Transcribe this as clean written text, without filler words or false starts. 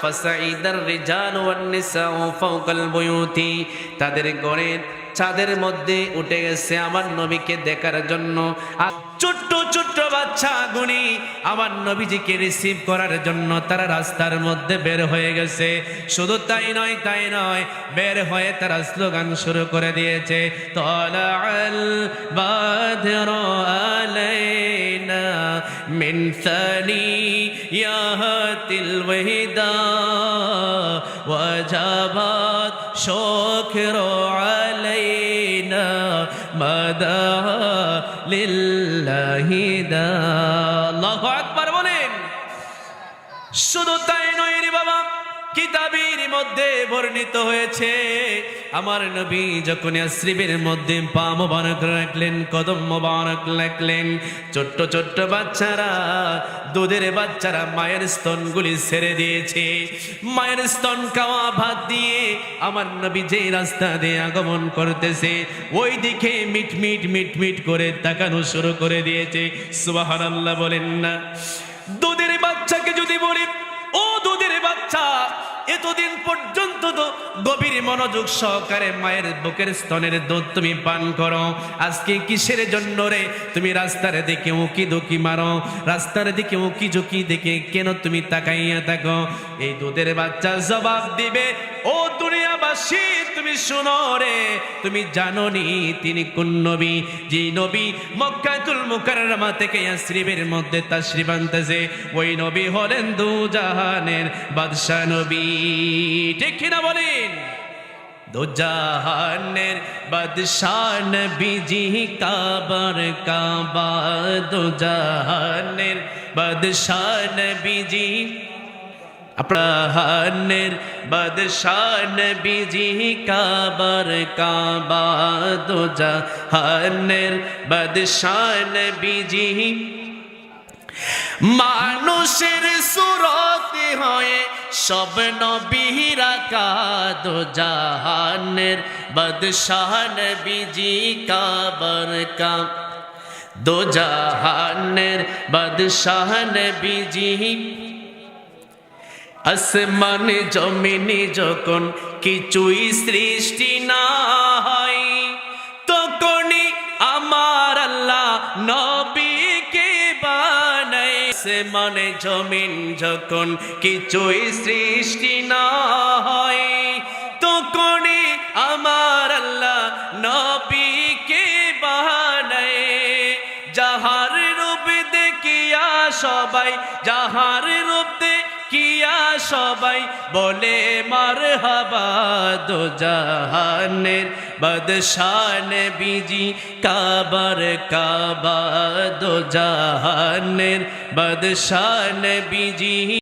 ফাসাইদার রিজালু one নিসাউ ফাওকাল বুয়ুতি, তাদের ঘরের ছাদের মধ্যে উঠে গেছে আমার নবীকে দেখার জন্য। আর ছোট্ট ছোট্ট বাচ্চা গুনি আমার নবীজিকে রিসিভ করার জন্য তারা রাস্তার মধ্যে বের হয়ে গেছে। শুধু তাই নয়, বের হয়ে তারা স্লোগান শুরু করে দিয়েছে, তালাআল বাদরু আলাইনা মিন সানিয়াতিল ওয়াহিদা ওয়াজাবাত শুকরু আলাইনা মাদা লিল্লাহি দা। আল্লাহু আকবার বলেন। শুধু তাই নয় রে বাবা, কিতাবের মধ্যে বর্ণিত হয়েছে আমার নবী যখন ইয়াসরিবের মধ্যে পা মোবারক রাখলেন, কদম মোবারক রাখলেন, ছোট্ট ছোট্ট বাচ্চারা, দুধের বাচ্চারা মায়ের স্তনগুলি ছেড়ে দিয়েছে। মায়ের স্তন খাওয়া ভাত দিয়ে আমার নবী যে রাস্তা দিয়ে আগমন করতেছে ওই দিকে মিট মিট মিট মিট করে তাকানো শুরু করে দিয়েছে। সুবহানাল্লাহ বলেন না। দুধের বাচ্চাকে যদি বলি, ও দুধের বাচ্চা, এতদিন পর্যন্ত তো গভীর মনোযোগ সহকারে মায়ের বুকের স্তনের দুধ তুমি পান করো, আজকে কিসের জন্য রে তুমি রাস্তার দিকে উকি দুকি মারো, রাস্তার দিকে উকি ঝুঁকি দেখে কেন তুমি তাকাইয়া থাকো? এই দুধের বাচ্চা জবাব দিবে, ও দুনিয়াবাসী তুমি শুনো রে, তুমি জানো নি তিনি কোন নবী? যে নবী মক্কাতুল মুকাররমা থেকে ইয়াসরিবের মধ্যে তাশরিফ আনতেছে, ওই নবী হলেন দু জাহানের বাদশা নবী। ঠিক কিনা বলেন? দু জাহানের বাদশা নবীজি কাবার কাবা, দু জাহানের বাদশা নবীজি, আপনার বাদশা নবীজি কাবার কাবা, দু জাহানের বাদশা নবীজি মানুষের সুরতে হয়ে সব নবীরা কা, দু জাহানের বাদশা নবীজি কাবার কা, দু জাহানের বাদশা নবীজি। আসমানে জমিনে যখন কিছুই সৃষ্টি না হয়, তখনই আমার আল্লাহ নবীকে বানায়। আসমানে জমিন যখন কিছুই সৃষ্টি না হয়, তখনই আমার আল্লাহ নবীকে বানায়। যাহার রূপ দেখিয়া সবাই, যাহার রূপ কিয়া সবাই বলে মারহাবা, দু জাহানের বাদশা নবীজি কাবার কাবা, দু জাহানের বাদশা নবীজি।